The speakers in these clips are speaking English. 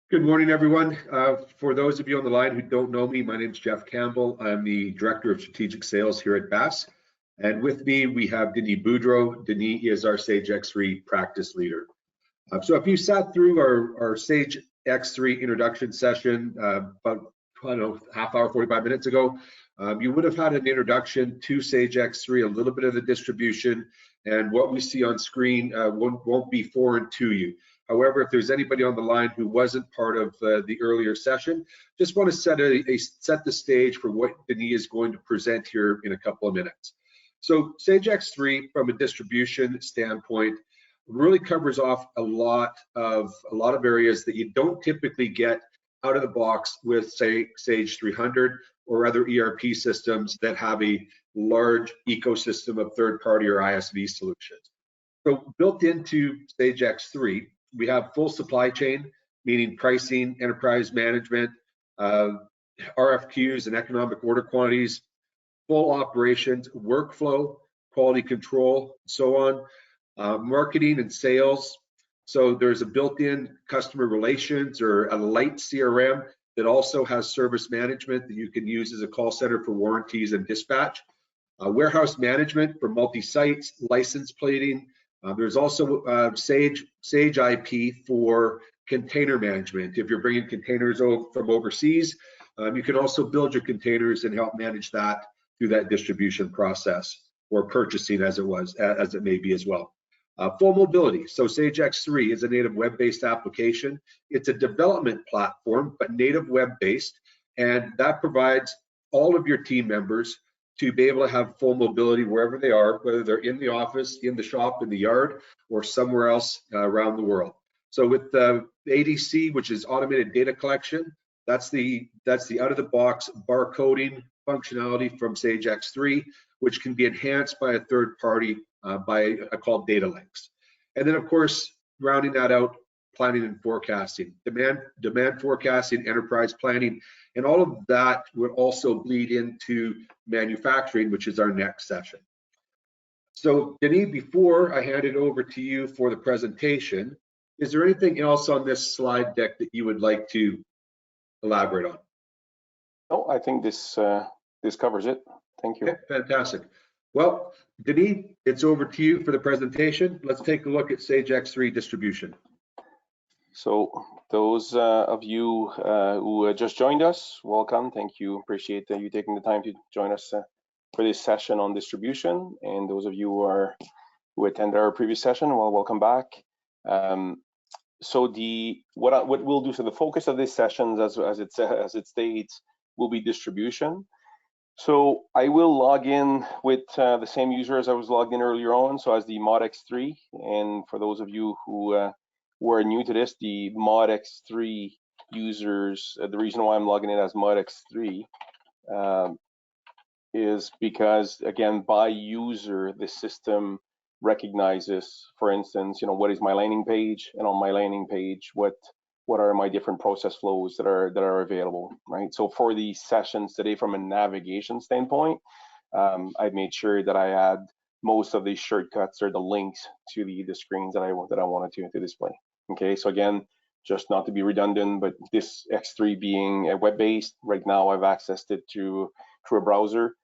Good morning, everyone. For those of you on the line who don't know me, my name is Jeff Campbell. I'm the Director of Strategic Sales here at BAS. And with me, we have Denis Boudreau. Denis is our Sage X3 practice leader. So if you sat through our Sage X3 introduction session about, I don't know, half hour, 45 minutes ago, you would have had an introduction to Sage X3, a little bit of the distribution, and what we see on screen won't be foreign to you. However, if there's anybody on the line who wasn't part of the earlier session, just want to set the stage for what Denis is going to present here in a couple of minutes. So Sage X3, from a distribution standpoint, really covers off a lot of areas that you don't typically get out of the box with, say, Sage 300 or other ERP systems that have a large ecosystem of third-party or ISV solutions. So built into Sage X3, we have full supply chain, meaning pricing, enterprise management, RFQs and economic order quantities, full operations, workflow, quality control, so on, marketing and sales. So there's a built-in customer relations or a light CRM that also has service management that you can use as a call center for warranties and dispatch. Warehouse management for multi-sites, license plating. There's also Sage IP for container management. If you're bringing containers from overseas, you can also build your containers and help manage that through that distribution process, or purchasing as it may be as well. Full mobility. So Sage X3 is a native web-based application. It's a development platform, but native web-based, and that provides all of your team members to be able to have full mobility wherever they are, whether they're in the office, in the shop, in the yard, or somewhere else around the world. So with the ADC, which is automated data collection, that's the out-of-the-box barcoding functionality from Sage X3, which can be enhanced by a third party called data links. And then, of course, rounding that out, planning and forecasting, demand forecasting, enterprise planning, and all of that would also bleed into manufacturing, which is our next session. So Denis, before I hand it over to you for the presentation, is there anything else on this slide deck that you would like to elaborate on? No, I think this covers it. Thank you. Okay, fantastic. Well, Denis, it's over to you for the presentation. Let's take a look at Sage X3 distribution. So those of you who just joined us, welcome. Thank you. Appreciate you taking the time to join us for this session on distribution. And those of you who attended our previous session, well, welcome back. So what we'll do, so the focus of this session, as it states, will be distribution. So I will log in with the same user as I was logged in earlier on, so as the Mod X3. And for those of you who are new to this, the Mod X3 users, the reason why I'm logging in as Mod X3 is because, again, by user, the system recognizes, for instance, what is my landing page, and on my landing page, what are my different process flows that are available, right? So for the sessions today, from a navigation standpoint, I've made sure that I add most of these shortcuts or the links to the screens that I wanted to display. Okay, so again, just not to be redundant, but this X3 being web-based, right now I've accessed it through a browser.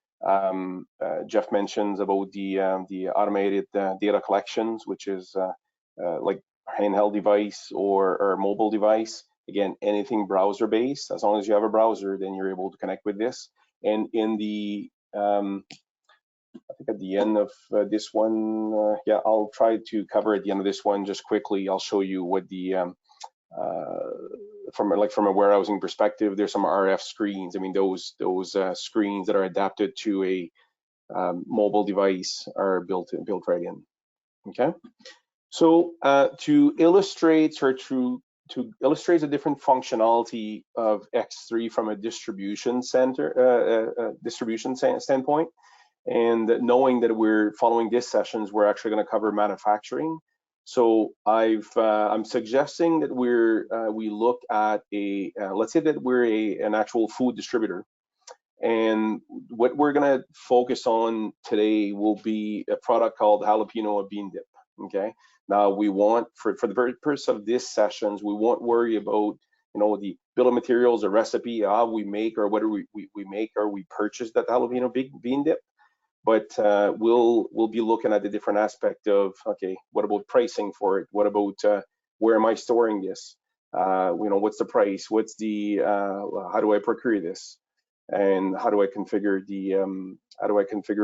Jeff mentions about the automated data collections, which is like handheld device or mobile device. Again, anything browser based. As long as you have a browser, then you're able to connect with this. And in the I think at the end of this one, yeah, I'll try to cover at the end of this one just quickly. I'll show you what the from a warehousing perspective, there's some RF screens. I mean, those screens that are adapted to a mobile device are built right in. Okay. So to illustrate the different functionality of X3 from a distribution standpoint, and knowing that we're following these sessions, we're actually going to cover manufacturing. So I'm suggesting that we look at let's say that we're an actual food distributor, and what we're going to focus on today will be a product called jalapeno bean dip. Okay. Now we want, for the purpose of these sessions, we won't worry about the bill of materials, a recipe, how we make, or whether we make or we purchase that jalapeno bean dip. But we'll be looking at the different aspect of, okay, what about pricing for it? What about where am I storing this? What's the price? What's the how do I procure this? And how do I configure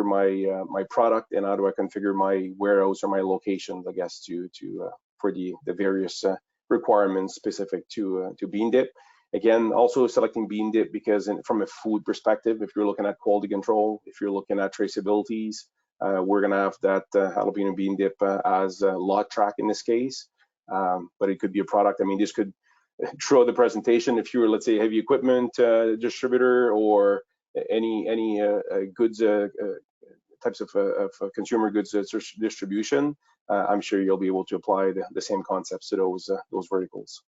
my product, and how do I configure my warehouse or my locations, I guess, for the various requirements specific to bean dip. Again, also selecting bean dip because from a food perspective, if you're looking at quality control, if you're looking at traceabilities, we're gonna have that jalapeno bean dip as a lot track in this case. But it could be a product. I mean, this could, throughout the presentation, if you were, let's say, heavy equipment distributor or any goods types of consumer goods distribution, I'm sure you'll be able to apply the same concepts to those verticals.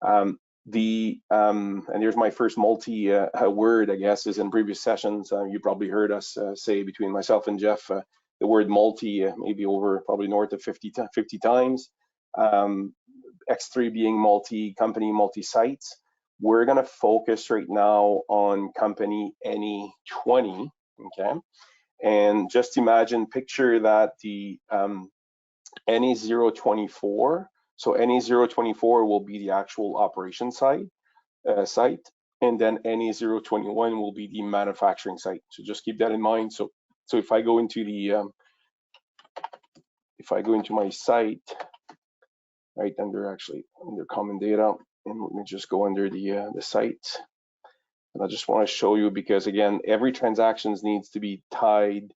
And here's my first multi word, I guess, is in previous sessions. You probably heard us say, between myself and Jeff, the word multi maybe over probably north of 50 times. X3 being multi-company, multi-sites. We're going to focus right now on company any 20, okay? And just imagine, picture that the any 024, so any 024 will be the actual operation site, and then any 021 will be the manufacturing site. So just keep that in mind. So if I go into the my site, right under common data, and let me just go under the site, and I just want to show you, because again, every transaction needs to be tied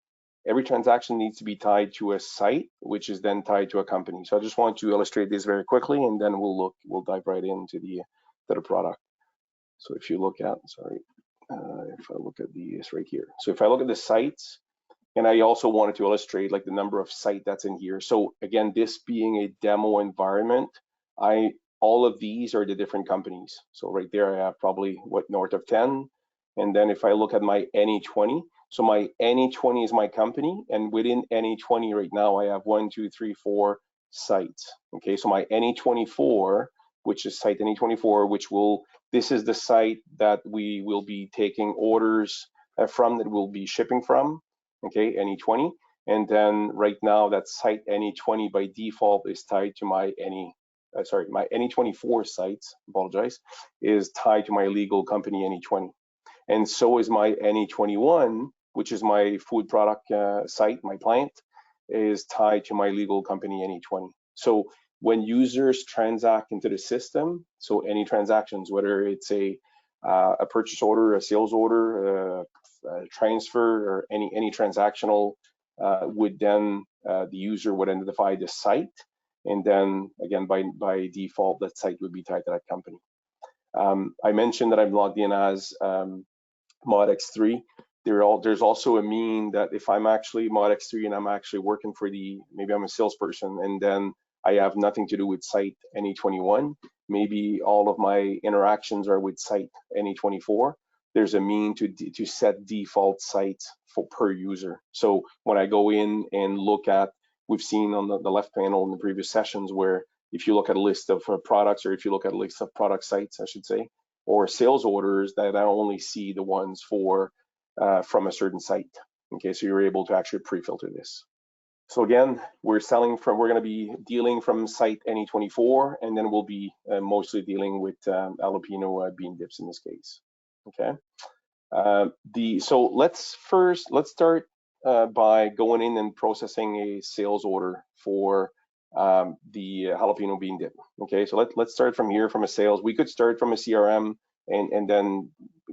to a site, which is then tied to a company. So I just want to illustrate this very quickly, and then we'll dive right into the product. So if you look at, if I look at this right here, so if I look at the sites, and I also wanted to illustrate like the number of site that's in here. So again, this being a demo environment, all of these are the different companies. So right there, I have probably north of 10. And then if I look at my NE20, so my NE20 is my company, and within NE20 right now, I have 1, 2, 3, 4 sites. Okay, so my NE24, which is site NE24, this is the site that we will be taking orders from, that we'll be shipping from. Okay, NE20, and then right now that site NE20 by default is tied to my my NE24 sites, is tied to my legal company NE20, and so is my NE21, which is my food product site, my plant, is tied to my legal company NE20. So when users transact into the system, so any transactions, whether it's a purchase order, a sales order, transfer, or any transactional, would then the user would identify the site, and then again by default that site would be tied to that company. I mentioned that I'm logged in as mod X3. There's also a mean that if I'm actually mod X3 and I'm actually working for maybe I'm a salesperson, and then I have nothing to do with site NE21, maybe all of my interactions are with site NE24, there's a mean to set default sites per user. So when I go in and look at, we've seen on the left panel in the previous sessions, where if you look at a list of products, or if you look at a list of product sites, I should say, or sales orders, that I only see the ones from a certain site. Okay, so you're able to actually pre-filter this. So again, we're going to be dealing from site NE24, and then we'll be mostly dealing with jalapeno bean dips in this case. Okay. So let's start by going in and processing a sales order for the jalapeno bean dip. Okay, so let's start from here, from a sales. We could start from a CRM and then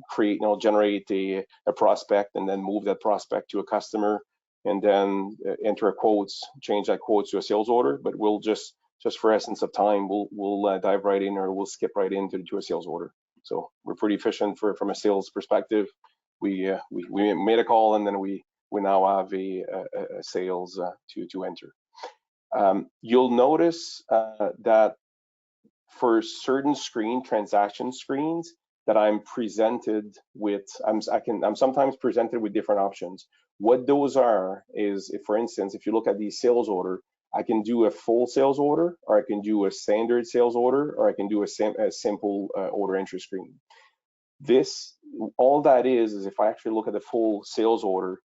create, generate a prospect, and then move that prospect to a customer, and then enter a quotes, change that quotes to a sales order. But we'll just for essence of time, we'll dive right in, or we'll skip right into a sales order. So we're pretty efficient from a sales perspective. We made a call, and then we now have a sales to enter. You'll notice that for certain transaction screens, that I'm presented with, I'm sometimes presented with different options. What those are is, if, for instance, if you look at the sales order, I can do a full sales order, or I can do a standard sales order, or I can do a simple order entry screen. All that is if I actually look at the full sales order,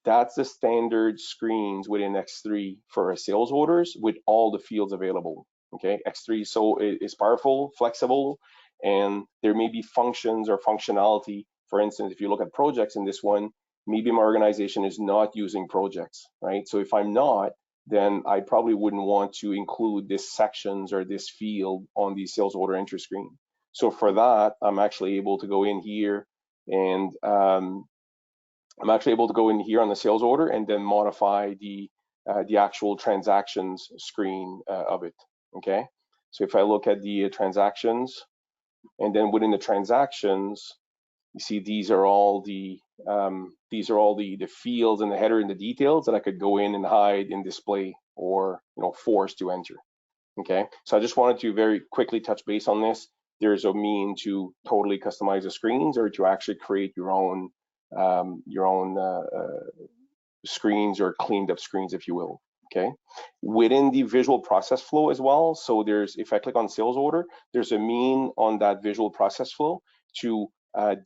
that's the standard screens within X3 for our sales orders with all the fields available. Okay, X3 is powerful, flexible, and there may be functions or functionality. For instance, if you look at projects in this one, maybe my organization is not using projects, right? So if I'm not, then I probably wouldn't want to include this sections or this field on the sales order entry screen. So for that, I'm actually able to go in here and I'm actually able to go in here on the sales order and then modify the actual transactions screen of it. Okay, so if I look at the transactions, and then within the transactions, you see these are all the fields and the header and the details that I could go in and hide and display, or force to enter. Okay, so I just wanted to very quickly touch base on this. There's a mean to totally customize the screens, or to actually create your own screens, or cleaned up screens, if you will. Okay, within the visual process flow as well. So if I click on sales order, there's a mean on that visual process flow to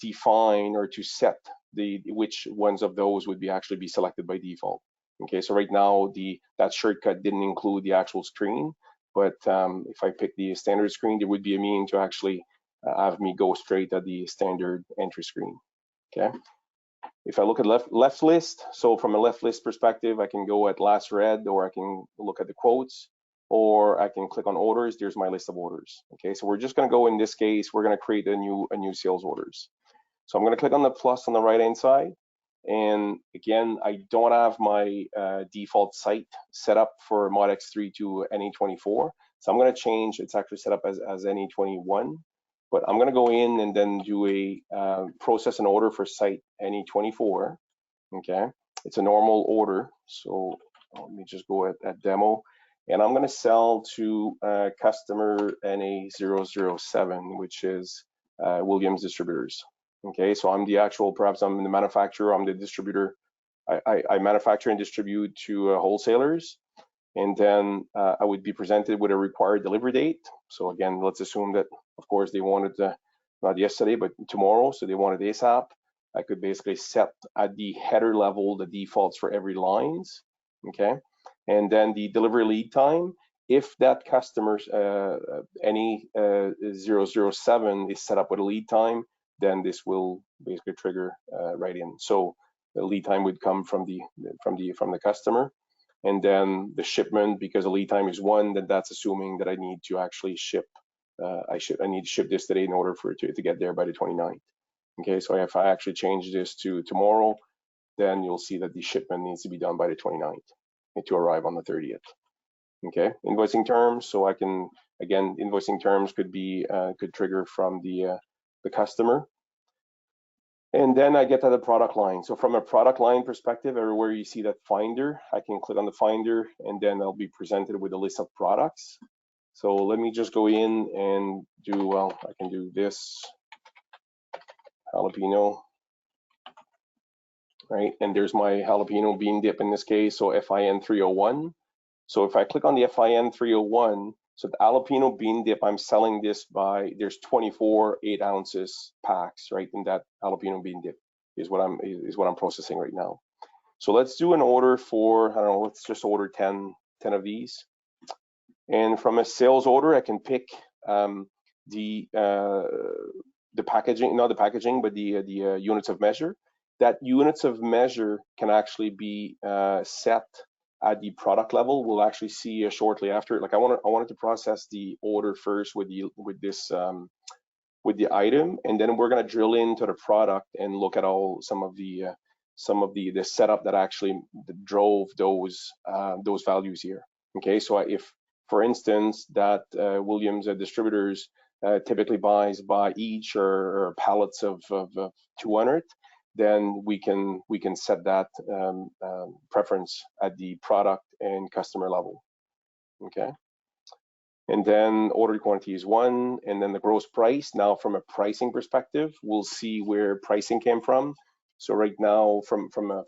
define or to set which ones of those would actually be selected by default. Okay, so right now that shortcut didn't include the actual screen, but if I pick the standard screen, there would be a mean to actually have me go straight at the standard entry screen. Okay. If I look at left list, so from a left list perspective, I can go at last read, or I can look at the quotes, or I can click on orders. There's my list of orders. Okay, so we're just going to go, in this case, we're going to create a new sales orders. So I'm going to click on the plus on the right hand side, and again, I don't have my default site set up for ModX3 to NA24, so I'm going to change. It's actually set up as NA21. But I'm going to go in and then do a process an order for site NE24. Okay, it's a normal order. So let me just go at demo, and I'm going to sell to customer NA007, which is Williams Distributors. Okay, so I'm the actual, perhaps I'm the manufacturer, I'm the distributor. I manufacture and distribute to wholesalers. And then I would be presented with a required delivery date. So again, let's assume that, of course, they wanted not yesterday, but tomorrow. So they wanted ASAP. I could basically set at the header level the defaults for every lines. Okay, and then the delivery lead time. If that customer's NE007 is set up with a lead time, then this will basically trigger right in. So the lead time would come from the customer. And then the shipment, because the lead time is 1, then that's assuming that I need to actually ship. I need to ship this today in order for it to get there by the 29th. Okay, so if I actually change this to tomorrow, then you'll see that the shipment needs to be done by the 29th and to arrive on the 30th. Okay, invoicing terms. So I can, again, invoicing terms could trigger from the customer. And then I get to the product line. So from a product line perspective, everywhere you see that finder, I can click on the finder, and then I'll be presented with a list of products. So let me just go in and do, well, I can do this jalapeno, right? And there's my jalapeno bean dip in this case, so FIN 301. So if I click on the FIN 301, so the jalapeno bean dip, I'm selling this by, there's 24 8 ounces packs, right? In that jalapeno bean dip is what I'm processing right now. So let's do an order for, I don't know, let's just order 10 of these. And from a sales order, I can pick the packaging, not the packaging, but the units of measure. That units of measure can actually be set at the product level. We'll actually see shortly after. Like I wanted to process the order first with the item, and then we're going to drill into the product and look at some of the setup that actually drove those values here. Okay, so if, for instance, that Williams Distributors typically buys by each or pallets of 200, then we can set that preference at the product and customer level. Okay, and then ordered quantity is 1, and then the gross price. Now from a pricing perspective, we'll see where pricing came from. So right now, from a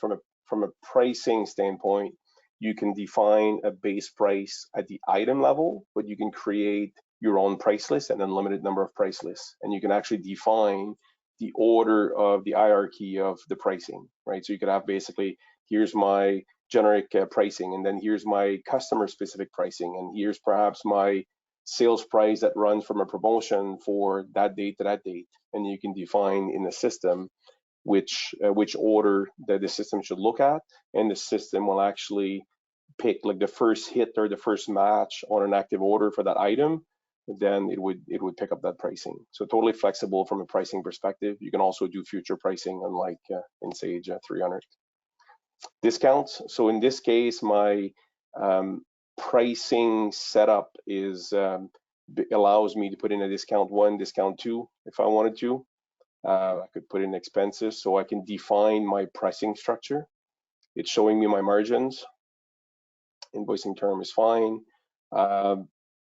pricing standpoint, you can define a base price at the item level, but you can create your own price list and unlimited number of price lists. And you can actually define the order of the hierarchy of the pricing, right? So you could have basically, here's my generic pricing, and then here's my customer specific pricing, and here's perhaps my sales price that runs from a promotion for that date to that date. And you can define in the system which order that the system should look at, and the system will actually pick like the first hit or the first match on an active order for that item. Then it would pick up that pricing. So totally flexible from a pricing perspective. You can also do future pricing, unlike in Sage 300. Discounts. So in this case, my pricing setup is allows me to put in a discount 1, discount 2 if I wanted to. I could put in expenses, so I can define my pricing structure. It's showing me my margins. Invoicing term is fine.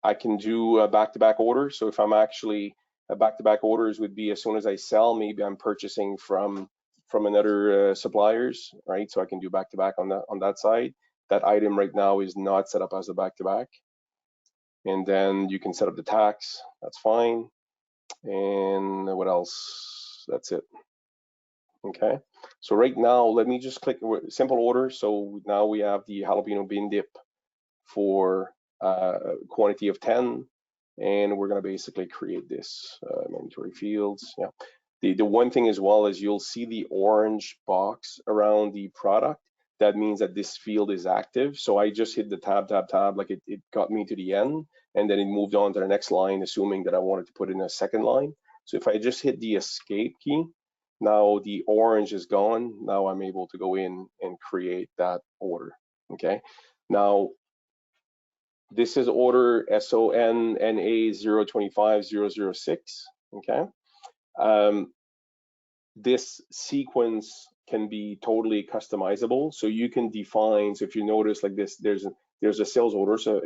I can do a back-to-back order. So if I'm actually back-to-back orders would be as soon as I sell, maybe I'm purchasing from another suppliers, right? So I can do back-to-back on that side. That item right now is not set up as a back-to-back. And then you can set up the tax. That's fine. And what else? That's it. Okay. So right now, let me just click simple order. So now we have the jalapeno bean dip for quantity of 10, and we're going to basically create this inventory fields. Yeah. The one thing as well is you'll see the orange box around the product. That means that this field is active. So I just hit the tab, like it got me to the end, and then it moved on to the next line, assuming that I wanted to put in a second line. So if I just hit the escape key, now the orange is gone. Now I'm able to go in and create that order. Okay. Now this is order SONNA 025006. Okay. This sequence can be totally customizable, so you can define. So if you notice, like this, there's a sales order, so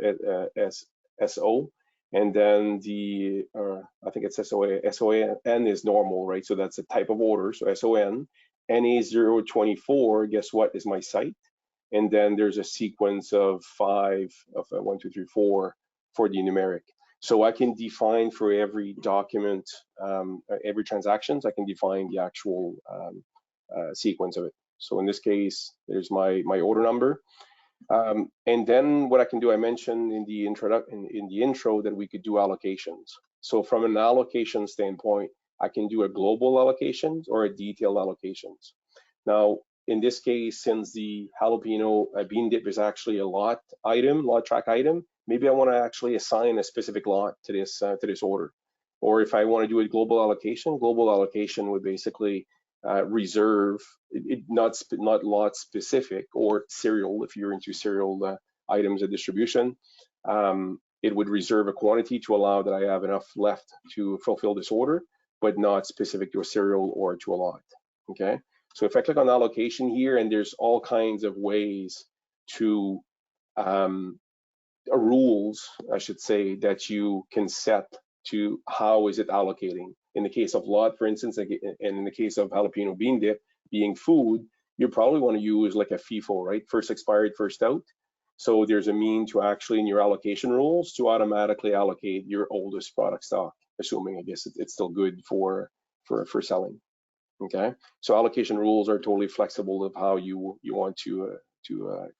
SO, and then the I think it's SON is normal, right? So that's a type of order. So SON NA 024. Guess what is my site? And then there's a sequence of 5 of 1, 2, 3, 4 for the numeric. So I can define for every document, every transactions, I can define the actual sequence of it. So in this case, there's my order number. And then what I can do, I mentioned in the intro that we could do allocations. So from an allocation standpoint, I can do a global allocations or a detailed allocations. Now, in this case, since the jalapeno bean dip is actually a lot track item, maybe I want to actually assign a specific lot to this order. Or if I want to do a global allocation would basically reserve not lot specific or serial. If you're into serial items of distribution, it would reserve a quantity to allow that I have enough left to fulfill this order, but not specific to a serial or to a lot. Okay. So if I click on allocation here, and there's all kinds of ways to rules, I should say, that you can set to how is it allocating. In the case of lot, for instance, and in the case of jalapeno bean dip being food, you probably want to use like a FIFO, right? First expired, first out. So there's a mean to actually in your allocation rules to automatically allocate your oldest product stock, assuming I guess it's still good for selling. Okay, so allocation rules are totally flexible of how you want to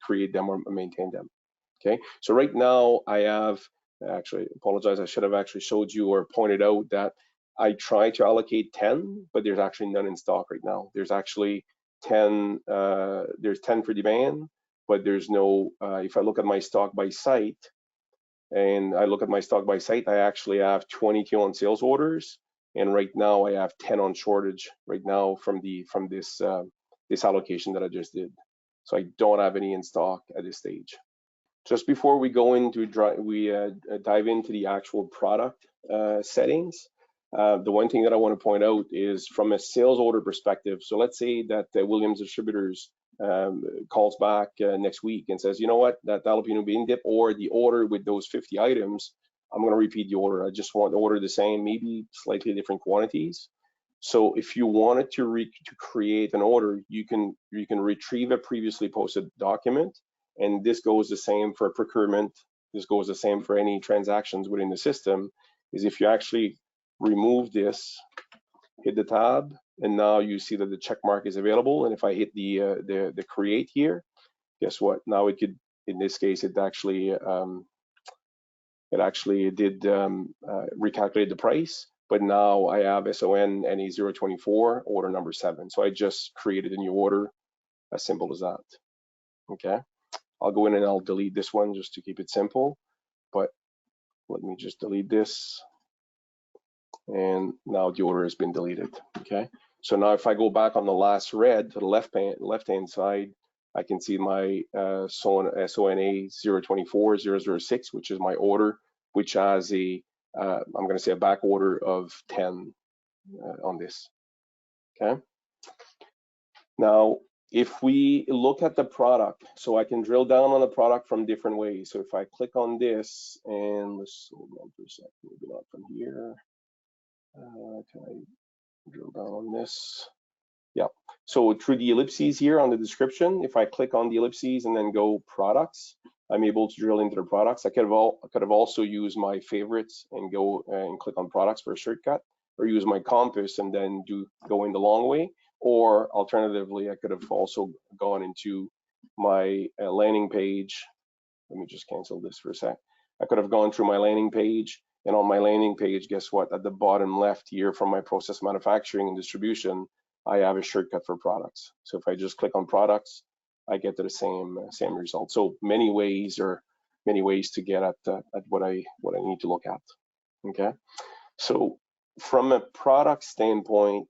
create them or maintain them. Okay, so right now I have, actually apologize, I should have actually showed you or pointed out that I try to allocate 10, but there's actually none in stock right now. There's actually 10, there's 10 for demand, but there's no, if I look at my stock by site, and I look at my stock by site, I actually have 22 on sales orders. And right now I have 10 on shortage right now from this allocation that I just did. So I don't have any in stock at this stage. Just before we go into dive into the actual product settings, the one thing that I want to point out is from a sales order perspective. So let's say that Williams Distributors calls back next week and says, you know what, that jalapeno bean dip or the order with those 50 items, I'm going to repeat the order. I just want the order the same, maybe slightly different quantities. So if you wanted to create an order, you can retrieve a previously posted document, and this goes the same for procurement, this goes the same for any transactions within the system, is if you actually remove this, hit the tab, and now you see that the check mark is available. And if I hit the create here, guess what? Now it could, in this case, it actually did recalculate the price, but now I have SON NA024 order number 7. So I just created a new order, as simple as that. Okay, I'll go in and I'll delete this one just to keep it simple, but let me just delete this. And now the order has been deleted. Okay, so now if I go back on the last red to the left-hand side, I can see my SONA 024-006, which is my order, which has a I'm going to say a back order of 10 on this. Okay. Now, if we look at the product, so I can drill down on the product from different ways. So if I click on this, and let's hold on for a second, maybe not from here. Can I drill down on this? Yeah. So through the ellipses here on the description, if I click on the ellipses and then go products, I'm able to drill into the products. I could have also used my favorites and go and click on products for a shortcut, or use my compass and then go in the long way. Or alternatively, I could have also gone into my landing page. Let me just cancel this for a sec. I could have gone through my landing page, and on my landing page, guess what? At the bottom left here from my process manufacturing and distribution, I have a shortcut for products. So if I just click on products, I get to the same result. So many ways to get at what I need to look at. Okay. So from a product standpoint,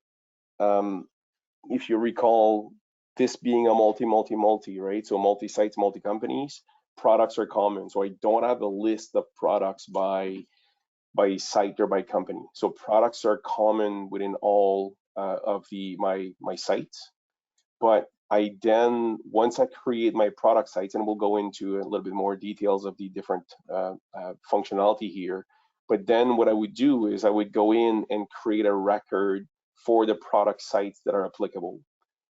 if you recall, this being a multi, right? So multi-sites, multi-companies, products are common. So I don't have a list of products by site or by company. So products are common within all of my sites. But I then, once I create my product sites, and we'll go into a little bit more details of the different functionality here, but then what I would do is I would go in and create a record for the product sites that are applicable.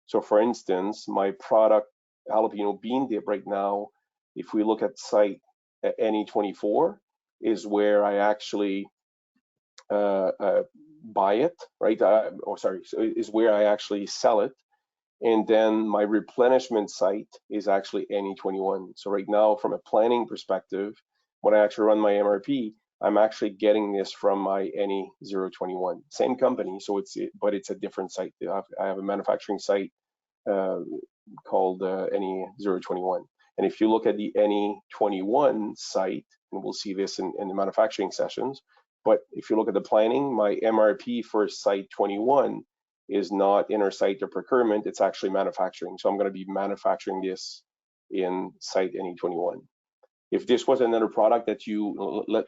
So for instance, my product jalapeno bean dip right now, if we look at site NE24, is where I actually buy it, right? Is where I actually sell it. And then my replenishment site is actually NE21. So right now, from a planning perspective, when I actually run my MRP, I'm actually getting this from my NE021. Same company, but it's a different site. I have a manufacturing site called NE021. And if you look at the NE21 site, and we'll see this in the manufacturing sessions, but if you look at the planning, my MRP for site 21 is not inner site or procurement, it's actually manufacturing. So I'm going to be manufacturing this in site NE21. If this was another product that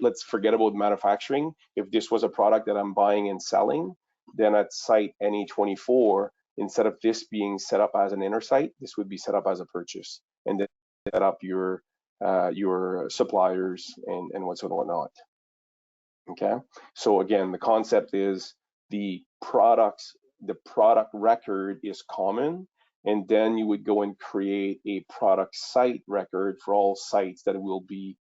let's forget about manufacturing. If this was a product that I'm buying and selling, then at site NE24, instead of this being set up as an inner site, this would be set up as a purchase, and then set up your suppliers and whatnot. Okay, so again, the concept is the product record is common, and then you would go and create a product site record for all sites that will be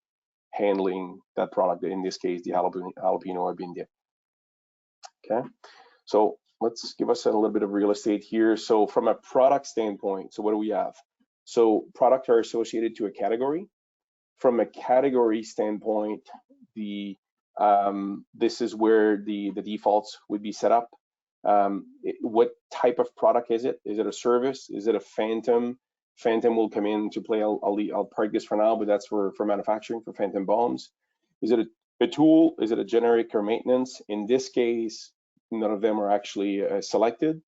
handling that product, in this case, the jalapeno or bean dip. Okay, so let's give us a little bit of real estate here. So from a product standpoint, so what do we have? So products are associated to a category. From a category standpoint, this is where the defaults would be set up. What type of product is it? Is it a service? Is it a phantom? Phantom will come into play. I'll park this for now, but that's for manufacturing, for phantom bombs. Is it a tool? Is it a generic or maintenance? In this case, none of them are actually selected.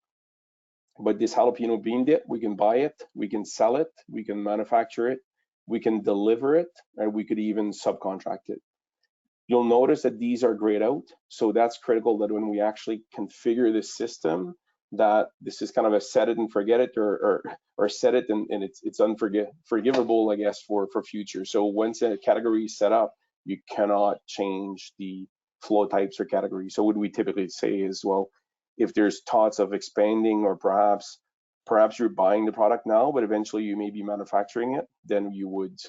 But this jalapeno bean dip, we can buy it, we can sell it, we can manufacture it, we can deliver it, and we could even subcontract it. You'll notice that these are grayed out, so that's critical that when we actually configure this system, that this is kind of a set it and forget it, or set it and it's unforgivable, I guess, for future. So once a category is set up, you cannot change the flow types or categories. So what we typically say is, well, if there's thoughts of expanding or perhaps perhaps you're buying the product now, but eventually you may be manufacturing it, then you would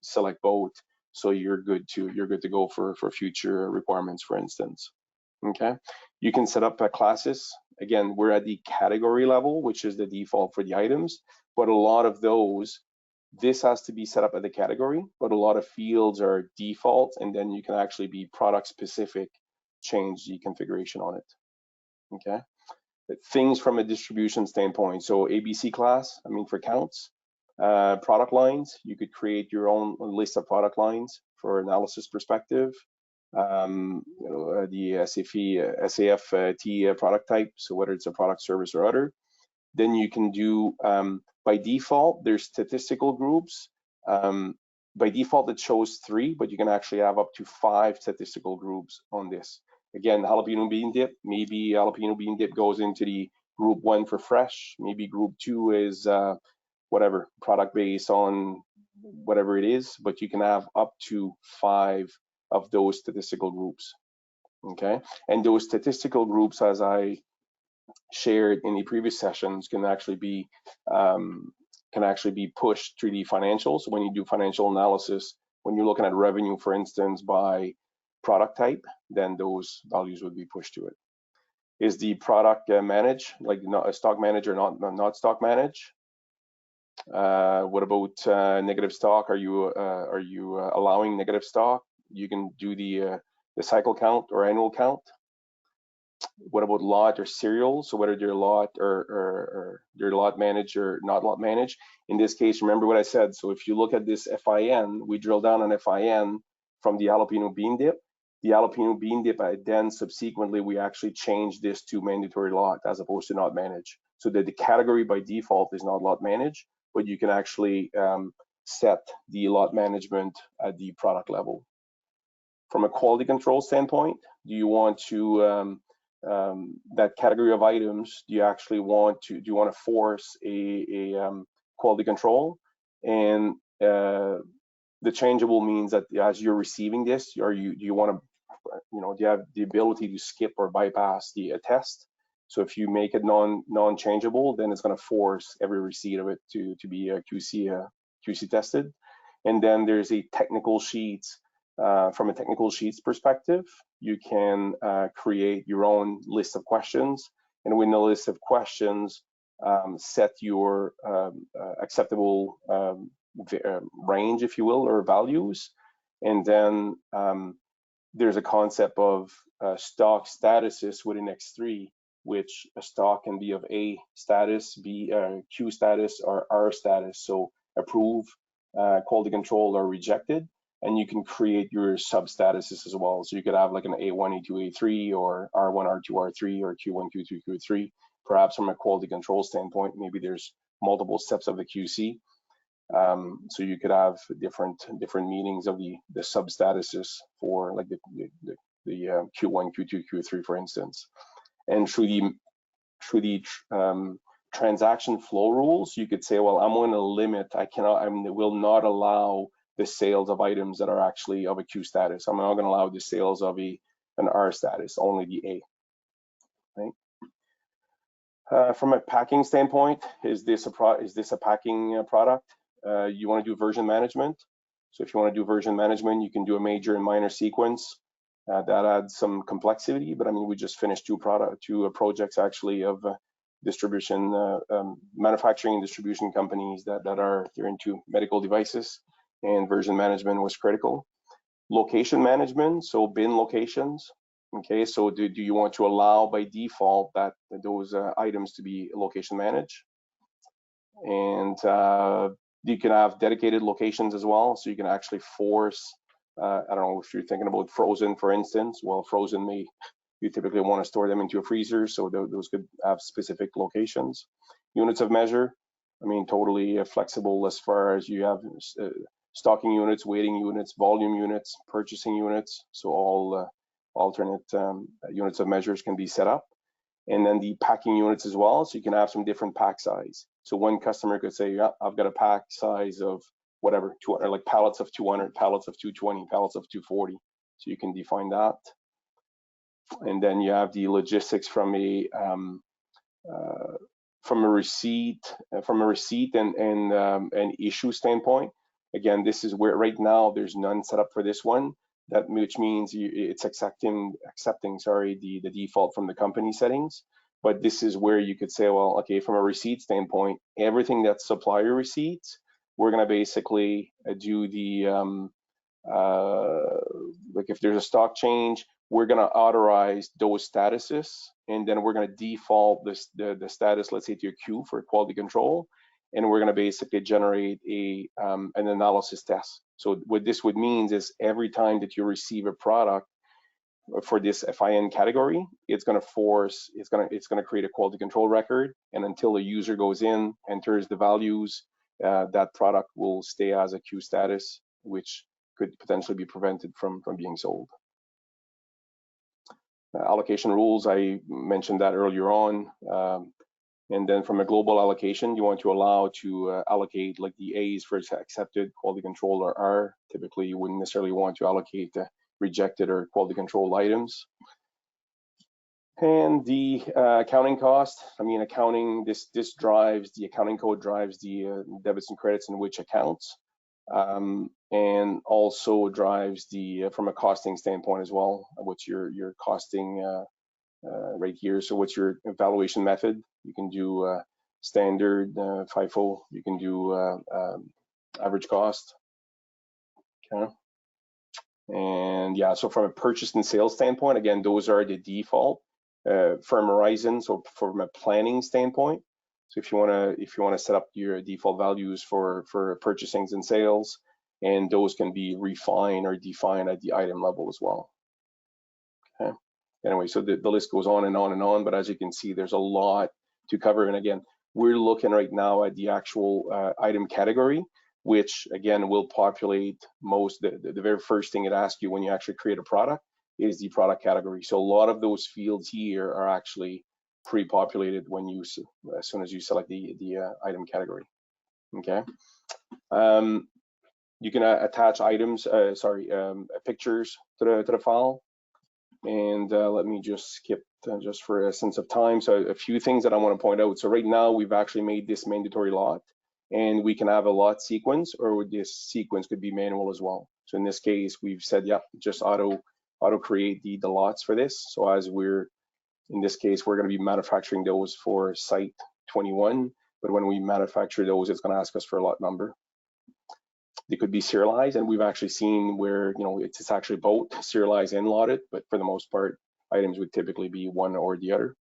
select both. So you're good to go for future requirements, for instance. Okay, you can set up classes. Again, we're at the category level, which is the default for the items, but a lot of those, this has to be set up at the category, but a lot of fields are default, and then you can actually be product specific, change the configuration on it. Okay, things from a distribution standpoint. So ABC class, I mean, for counts, product lines, you could create your own list of product lines for analysis perspective. The SAFT product type, so whether it's a product, service, or other. Then you can do, by default, there's statistical groups. By default, it shows 3, but you can actually have up to 5 statistical groups on this. Again, jalapeno bean dip, maybe jalapeno bean dip goes into the group 1 for fresh, maybe group 2 is whatever, product based on whatever it is, but you can have up to 5 of those statistical groups. Okay, and those statistical groups, as I shared in the previous sessions, can actually be pushed through the financials. When you do financial analysis, when you're looking at revenue, for instance, by product type, then those values would be pushed to it. Is the product managed, like not a stock managed or not stock managed? What about negative stock? Are you allowing negative stock? You can do the cycle count or annual count. What about lot or serial? So whether they're lot or they're lot managed or not lot managed. In this case, remember what I said. So if you look at this FIN, we drill down on FIN from the jalapeno bean dip. The jalapeno bean dip, then subsequently we actually changed this to mandatory lot as opposed to not managed. So that the category by default is not lot managed, but you can actually set the lot management at the product level. From a quality control standpoint, do you want to that category of items? Do you actually want to force a quality control? And the changeable means that as you're receiving this, do you want to, do you have the ability to skip or bypass the test? So if you make it non-changeable, then it's going to force every receipt of it to be QC tested. And then there's a technical sheets. From a technical sheets perspective, you can create your own list of questions, and within the list of questions, set your acceptable range, if you will, or values. And then there's a concept of stock statuses within X3, which a stock can be of A status, B Q status, or R status. So approve, quality control, or rejected. And you can create your sub statuses as well. So you could have like an A1, A2, A3, or R1, R2, R3, or Q1, Q2, Q3. Perhaps from a quality control standpoint, maybe there's multiple steps of the QC. So you could have different meanings of the sub statuses for like the Q1, Q2, Q3, for instance. And through the transaction flow rules, you could say, well, I'm going to limit. I will not allow the sales of items that are actually of a Q status. I'm not going to allow the sales of an R status, only the A. Right? From a packing standpoint, is this a packing product? You want to do version management. So if you want to do version management, you can do a major and minor sequence. That adds some complexity, but I mean, we just finished two projects actually of distribution, manufacturing and distribution companies they're into medical devices, and version management was critical. Location management, so bin locations. Okay, so do you want to allow by default that those items to be location managed? And you can have dedicated locations as well, so you can actually force, I don't know if you're thinking about frozen, for instance. Well, frozen you typically want to store them into a freezer, so those could have specific locations. Units of measure, I mean, totally flexible as far as you have stocking units, weighting units, volume units, purchasing units, so all alternate units of measures can be set up. And then the packing units as well, so you can have some different pack size. So one customer could say, yeah, I've got a pack size of whatever, 200, like pallets of 200, pallets of 220, pallets of 240. So you can define that. And then you have the logistics from a from a receipt and issue standpoint, again, this is where right now there's none set up for this one. That which means it's accepting the default from the company settings. But this is where you could say, well, okay, from a receipt standpoint, everything that's supplier receipts, we're going to basically do the like if there's a stock change, we're going to authorize those statuses, and then we're going to default the status, let's say, to your queue for quality control, and we're going to basically generate an analysis test. So what this would mean is every time that you receive a product for this FIN category, it's going to create a quality control record, and until the user goes in, enters the values, that product will stay as a queue status, which could potentially be prevented from being sold. Allocation rules, I mentioned that earlier on. And then from a global allocation, you want to allow to allocate like the A's for accepted, quality control, or R. Typically, you wouldn't necessarily want to allocate rejected or quality control items. And the accounting cost, I mean, accounting, this drives, the accounting code drives the debits and credits in which accounts, and also drives the, from a costing standpoint as well, what's your costing right here. So what's your evaluation method? You can do standard, FIFO, you can do average cost, okay? And yeah, so from a purchase and sales standpoint, again, those are the default. From Horizon, so from a planning standpoint, so if you want to set up your default values for purchasings and sales, and those can be refined or defined at the item level as well. Okay. Anyway, so the list goes on and on and on, but as you can see, there's a lot to cover. And again, we're looking right now at the actual item category, which again will populate the very first thing it asks you when you actually create a product is the product category. So a lot of those fields here are actually pre-populated when you, as soon as you select the item category. Okay. You can attach items, pictures to the file. And let me just skip just for a sense of time. So a few things that I want to point out. So right now we've actually made this mandatory lot, and we can have a lot sequence, or this sequence could be manual as well. So in this case, we've said, yeah, just auto create the lots for this. So as in this case, we're going to be manufacturing those for site 21, but when we manufacture those, it's going to ask us for a lot number. They could be serialized, and we've actually seen where, it's actually both serialized and lotted, but for the most part, items would typically be one or the other.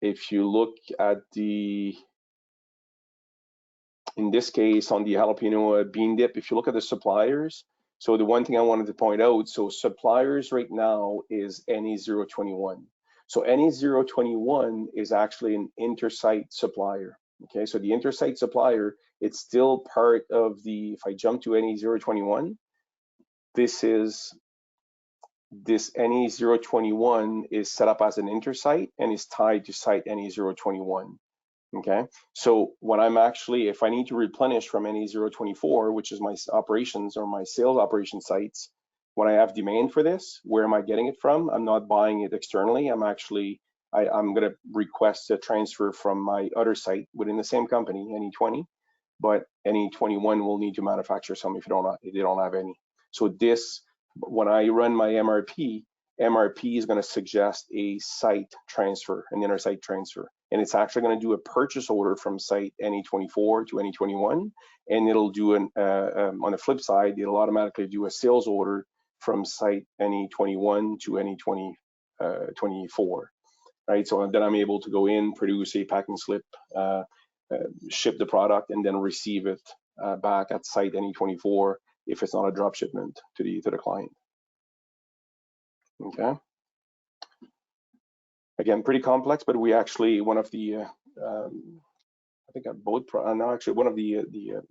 If you look at in this case, on the jalapeno bean dip, if you look at the suppliers, so the one thing I wanted to point out, so suppliers right now is NE021. So NE021 is actually an intersite supplier. Okay, so the intersite supplier, it's still part of if I jump to NE021, this NE021 is set up as an intersite and is tied to site NE021. Okay, so when if I need to replenish from NE024, which is my operations or my sales operation sites, when I have demand for this, where am I getting it from? I'm not buying it externally. I'm going to request a transfer from my other site within the same company, NE20, but NE21 will need to manufacture some if they don't have any. So when I run my MRP is going to suggest a site transfer, an intersite transfer. And it's actually going to do a purchase order from site NE24 to NE21, and it'll do on the flip side, it'll automatically do a sales order from site NE21 to NE24, right? So then I'm able to go in, produce a packing slip, ship the product, and then receive it back at site NE24 if it's not a drop shipment to the client. Okay. Again, pretty complex, but we actually, one of the, I think both, no, actually one of the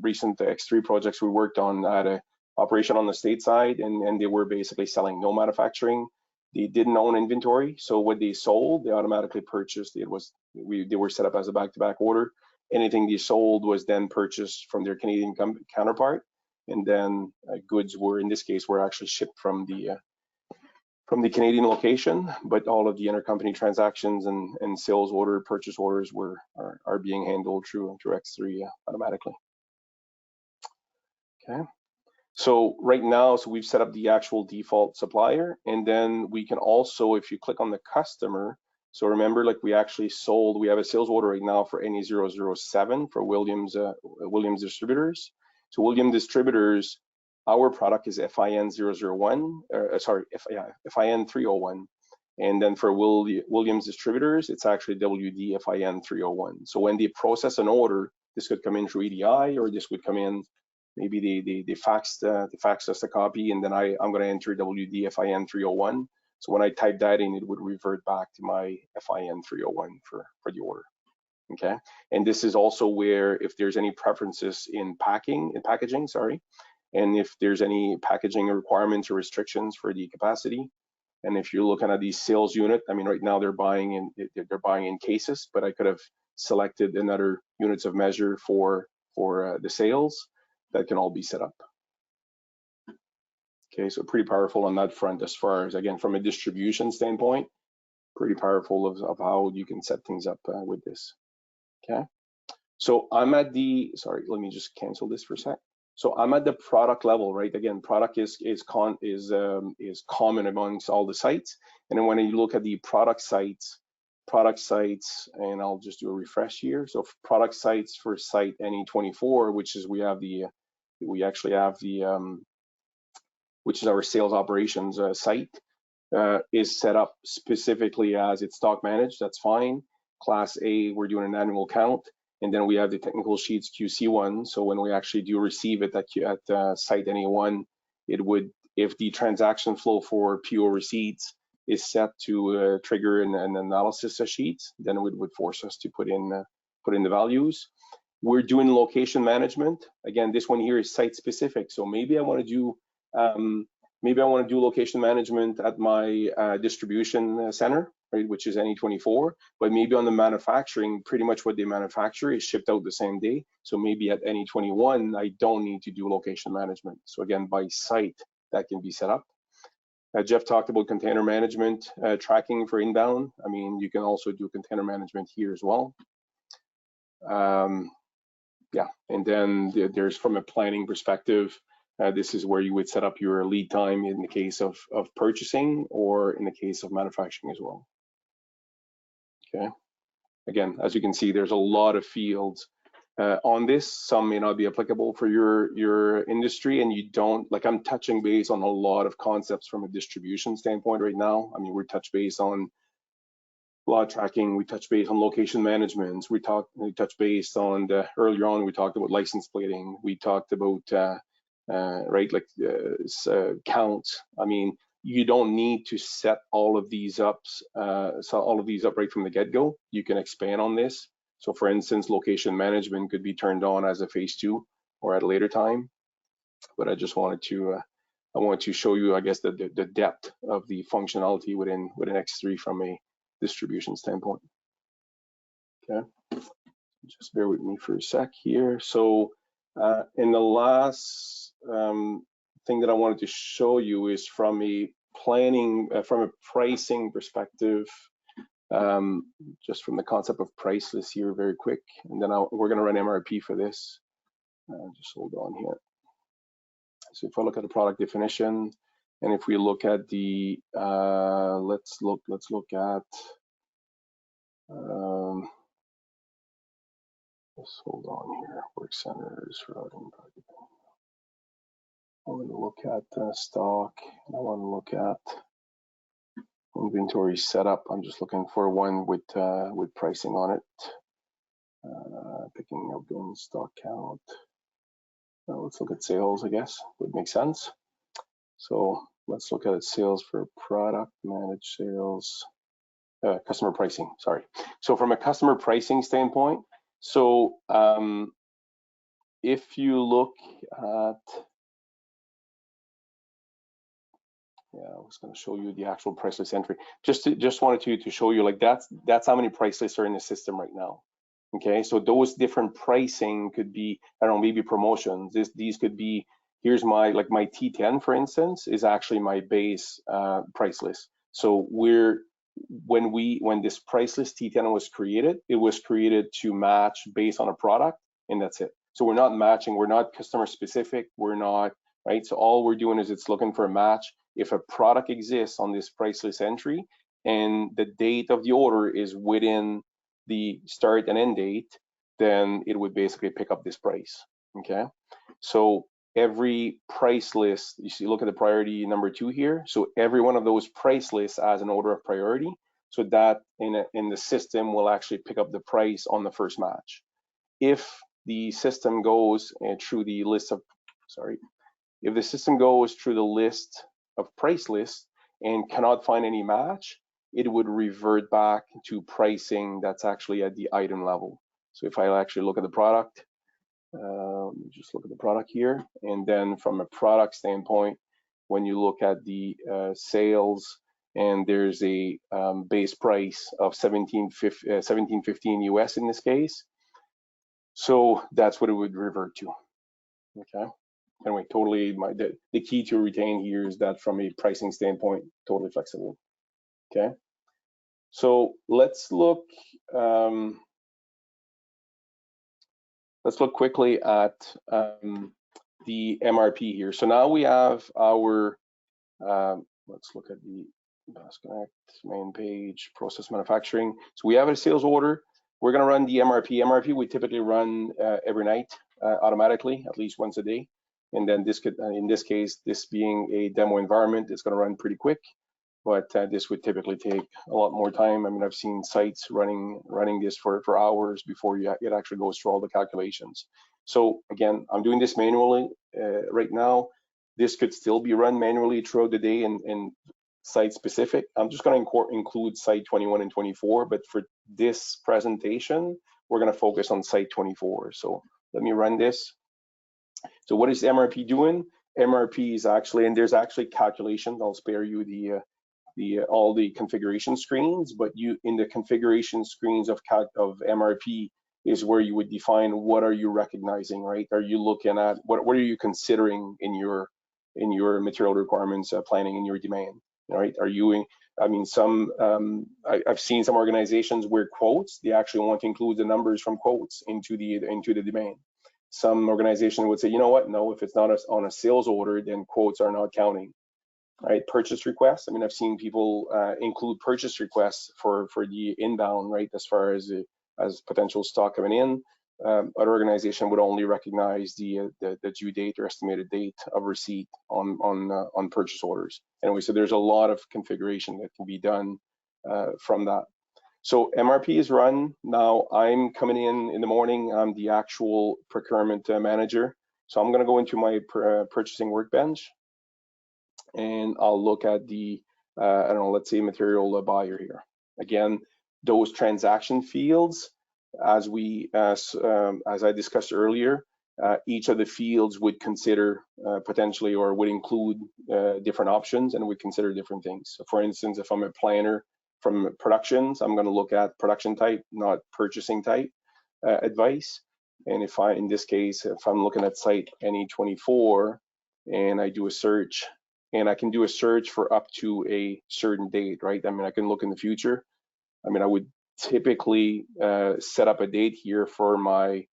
recent X3 projects we worked on had an operation on the state side, and they were basically selling no manufacturing. They didn't own inventory, so what they sold, they automatically purchased. They were set up as a back-to-back order. Anything they sold was then purchased from their Canadian counterpart, and then goods were, in this case, were actually shipped from from the Canadian location, but all of the intercompany transactions and sales order, purchase orders are being handled through X3 automatically. Okay. So right now, so we've set up the actual default supplier, and then we can also, if you click on the customer, so remember, like we have a sales order right now for NE007 for Williams Distributors. So Williams Distributors, our product is FIN001, FIN 301. And then for Williams Distributors, it's actually WD FIN 301. So when they process an order, this could come in through EDI, or this would come in, maybe they faxed us a copy, and then I'm going to enter WD FIN 301. So when I type that in, it would revert back to my FIN 301 for the order. Okay, and this is also where if there's any preferences in packaging, sorry, and if there's any packaging requirements or restrictions for the capacity. And if you're looking at the sales unit, I mean, right now they're buying in cases, but I could have selected another units of measure for the sales. That can all be set up. Okay, so pretty powerful on that front as far as, again, from a distribution standpoint, pretty powerful of how you can set things up with this. Okay, so I'm at the, sorry, let me just cancel this for a sec. So I'm at the product level, right? Again, product is common amongst all the sites. And then when you look at the product sites, and I'll just do a refresh here. So product sites for site NE24, which is which is our sales operations site, is set up specifically as it's stock managed. That's fine. Class A, we're doing an annual count. And then we have the technical sheets QC1. So when we actually do receive it at site NE1, it would, if the transaction flow for PO receipts is set to trigger an analysis of sheets, then it would force us to put in the values. We're doing location management. Again, this one here is site specific. So maybe I want to do location management at my distribution center, right, which is NE24, but maybe on the manufacturing, pretty much what they manufacture is shipped out the same day. So maybe at NE21, I don't need to do location management. So again, by site, that can be set up. Jeff talked about container management, tracking for inbound. I mean, you can also do container management here as well. Yeah, and then there's, from a planning perspective, this is where you would set up your lead time in the case of purchasing or in the case of manufacturing as well. Okay, again, as you can see, there's a lot of fields on this. Some may not be applicable for your industry, and you don't, like, I'm touching base on a lot of concepts from a distribution standpoint right now. I mean, we're touch base on lot tracking, we touch base on location management, we touch base on earlier on we talked about license plating, we talked about right, like counts. I mean, you don't need to set all of these up, right from the get-go. You can expand on this. So for instance, location management could be turned on as a phase 2 or at a later time. But I just wanted to I want to show you, I guess, the depth of the functionality within X3 from a distribution standpoint. Okay, just bear with me for a sec here. So in the last thing that I wanted to show you is from a planning, from a pricing perspective, just from the concept of price list here very quick, and then we're going to run MRP for this. Just hold on here. So if I look at the product definition, and if we look at the let's look at let's hold on here. Work centers, routing. I want to look at stock. I want to look at inventory setup. I'm just looking for one with pricing on it. Picking up in stock count. Let's look at sales, I guess, would make sense. So let's look at sales for product, managed sales, customer pricing, sorry. So from a customer pricing standpoint, so if you look at, yeah, I was going to show you the actual price list entry. Just wanted to show you, like, that's how many price lists are in the system right now. Okay, so those different pricing could be, I don't know, maybe promotions. These could be, here's my my T10, for instance, is actually my base price list. So when this price list T10 was created, it was created to match based on a product, and that's it. So we're not matching, we're not customer specific, we're not, right? So all we're doing is it's looking for a match. If a product exists on this price list entry and the date of the order is within the start and end date, then it would basically pick up this price, okay? So every price list, you see, look at the priority number 2 here. So every one of those price lists has an order of priority. So that in the system will actually pick up the price on the first match. If the system goes through the list of, if the system goes through the list of price lists and cannot find any match, it would revert back to pricing that's actually at the item level. So if I actually look at the product, just look at the product here, and then from a product standpoint, when you look at the sales, and there's a base price of $17.15 US in this case, so that's what it would revert to. Okay. Anyway, totally. The key to retain here is that from a pricing standpoint, totally flexible. Okay. So let's look. Let's look quickly at the MRP here. So now we have our, let's look at the Connect main page, process manufacturing. So we have a sales order. We're gonna run the MRP. MRP we typically run every night automatically, at least once a day. And then this could, in this case, this being a demo environment, it's gonna run pretty quick. But this would typically take a lot more time. I mean, I've seen sites running this for hours before it actually goes through all the calculations. So again, I'm doing this manually right now. This could still be run manually throughout the day and site specific. I'm just going to include site 21 and 24, but for this presentation, we're going to focus on site 24. So let me run this. So what is MRP doing? MRP is actually, and there's actually calculations. I'll spare you all the configuration screens, but you in the configuration screens of MRP is where you would define what are you recognizing, right? Are you looking at what are you considering in your material requirements planning in your demand, right? Are you, I mean, I've seen some organizations where quotes, they actually want to include the numbers from quotes into the demand. Some organization would say, you know what, no, if it's not on a sales order, then quotes are not counting. Right, purchase requests. I mean, I've seen people include purchase requests for the inbound, right, as far as potential stock coming in. Other organization would only recognize the due date or estimated date of receipt on purchase orders. Anyway, so there's a lot of configuration that can be done from that. So MRP is run. Now I'm coming in the morning. I'm the actual procurement manager. So I'm going to go into my purchasing workbench. And I'll look at the, I don't know, let's say material buyer here. Again, those transaction fields, as I discussed earlier, each of the fields would consider potentially or would include different options and would consider different things. So for instance, if I'm a planner from productions, I'm going to look at production type, not purchasing type advice. And if in this case, if I'm looking at site NE24 and I do a search, and I can do a search for up to a certain date, right? I mean, I can look in the future. I mean, I would typically set up a date here for my,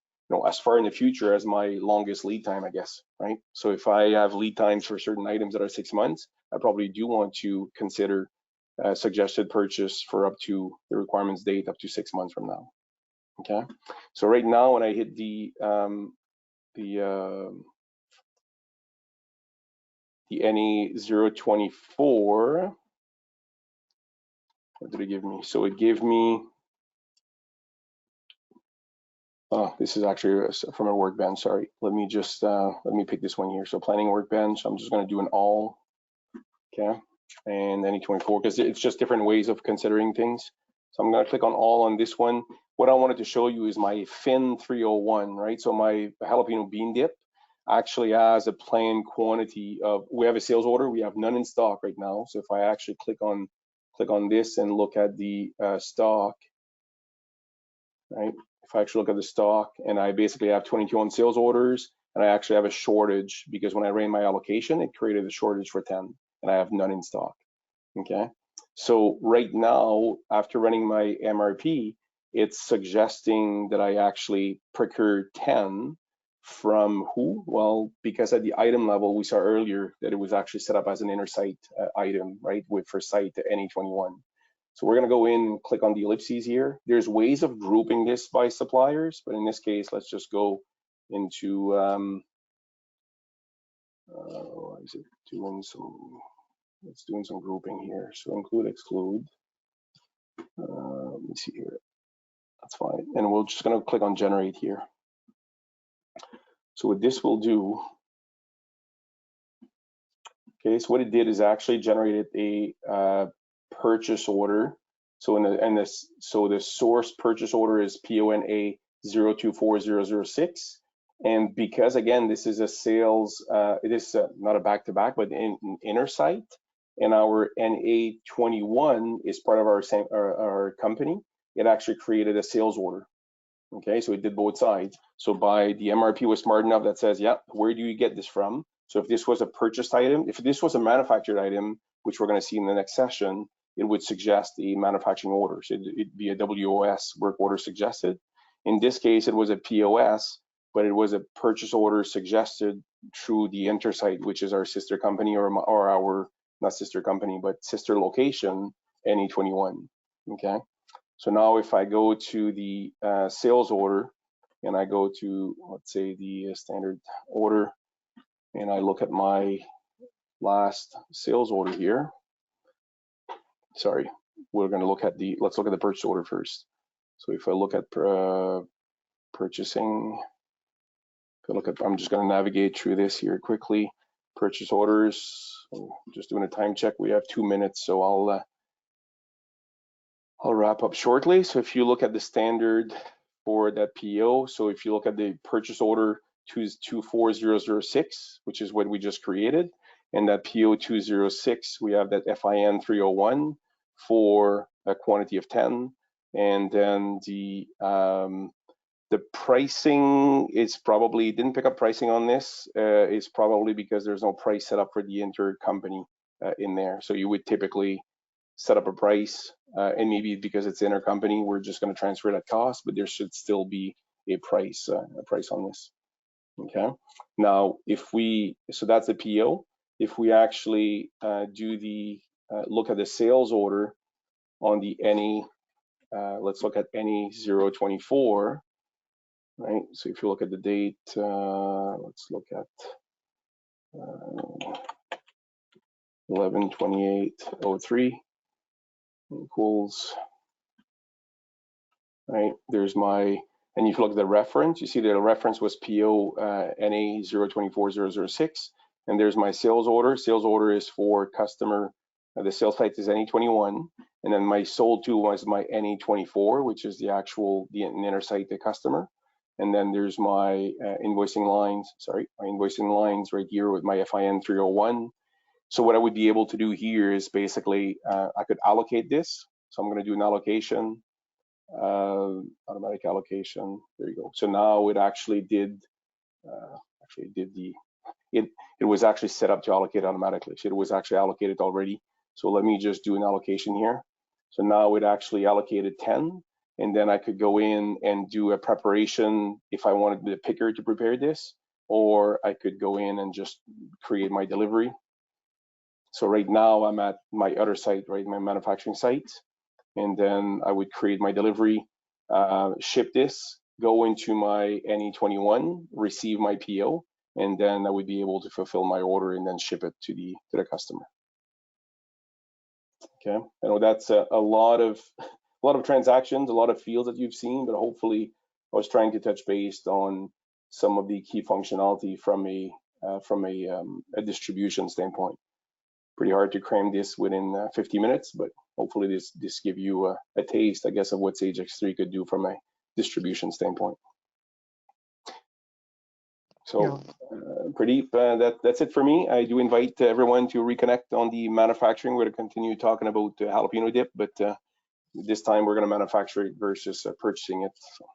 as far in the future as my longest lead time, I guess, right? So if I have lead times for certain items that are 6 months, I probably do want to consider suggested purchase for up to the requirements date up to 6 months from now. Okay. So right now, when I hit the NE024, what did it give me? So it gave me, oh, this is actually from a workbench, sorry. Let me just, let me pick this one here. So planning workbench, I'm just gonna do an all, okay? And NE24, because it's just different ways of considering things. So I'm gonna click on all on this one. What I wanted to show you is my FIN 301, right? So my jalapeno bean dip actually has a planned quantity of, we have a sales order, we have none in stock right now. So if I actually click on this and look at the stock, right? If I actually look at the stock and I basically have 22 on sales orders and I actually have a shortage because when I ran my allocation, it created a shortage for 10, and I have none in stock. Okay, so right now, after running my MRP, it's suggesting that I actually procure 10 from who? Well, because at the item level, we saw earlier that it was actually set up as an inner site item, right, with for site NE21. So we're going to go in and click on the ellipses here. There's ways of grouping this by suppliers, but in this case, let's just go into, is it doing some, it's doing some grouping here. So include, exclude. Let me see here. That's fine. And we're just going to click on generate here. So what this will do, okay, so what it did is actually generated a purchase order. So so the source purchase order is PONA 024006. And because again, this is a sales, it is not a back-to-back, but in inner site, and our NA21 is part of our company, it actually created a sales order. Okay, so it did both sides. So by the MRP was smart enough that says, yeah, where do you get this from? So if this was a purchased item, if this was a manufactured item, which we're going to see in the next session, it would suggest a manufacturing order. So it'd be a WOS, work order suggested. In this case, it was a POS, but it was a purchase order suggested through the Intersite, which is our sister company, or our, not sister company, but sister location, NE21, okay? So now if I go to the sales order, and I go to, let's say, the standard order, and I look at my last sales order here. Sorry, we're going to look at the, let's look at the purchase order first. So if I look at purchasing, if I look at, I'm just going to navigate through this here quickly. Purchase orders, I'm just doing a time check. We have 2 minutes, so I'll wrap up shortly. So if you look at the standard for that PO, so if you look at the purchase order 24006, which is what we just created, and that PO 206, we have that FIN 301 for a quantity of 10, and then the pricing is probably, didn't pick up pricing on this, is probably because there's no price set up for the intercompany in there. So you would typically set up a price, and maybe because it's intercompany, we're just going to transfer that cost, but there should still be a price on this. Okay. Now, if we, so that's the PO. If we actually do the look at the sales order on the NE, let's look at NE 024, right? So if you look at the date, let's look at 11/28/03 equals, right? There's my, and if you look at the reference, you see the reference was PO NA 024006, and there's my sales order. Sales order is for customer, the sales type is NE21, and then my sold to was my NE24, which is the actual, the inner site, the customer. And then there's my invoicing lines, sorry, my invoicing lines right here with my FIN 301. So what I would be able to do here is basically, I could allocate this. So I'm going to do an allocation, automatic allocation. There you go. So now it actually did, it was actually set up to allocate automatically. So it was actually allocated already. So let me just do an allocation here. So now it actually allocated 10, and then I could go in and do a preparation if I wanted the picker to prepare this, or I could go in and just create my delivery. So right now I'm at my other site, right, my manufacturing site, and then I would create my delivery, ship this, go into my NE21, receive my PO, and then I would be able to fulfill my order and then ship it to the customer. Okay, I know that's a lot of transactions, a lot of fields that you've seen, but hopefully I was trying to touch base on some of the key functionality from a distribution standpoint. Pretty hard to cram this within 50 minutes, but hopefully this give you a taste, I guess, of what Sage X3 could do from a distribution standpoint. So, Pradeep, that's it for me. I do invite everyone to reconnect on the manufacturing. We're going to continue talking about jalapeno dip, but this time we're going to manufacture it versus purchasing it. So.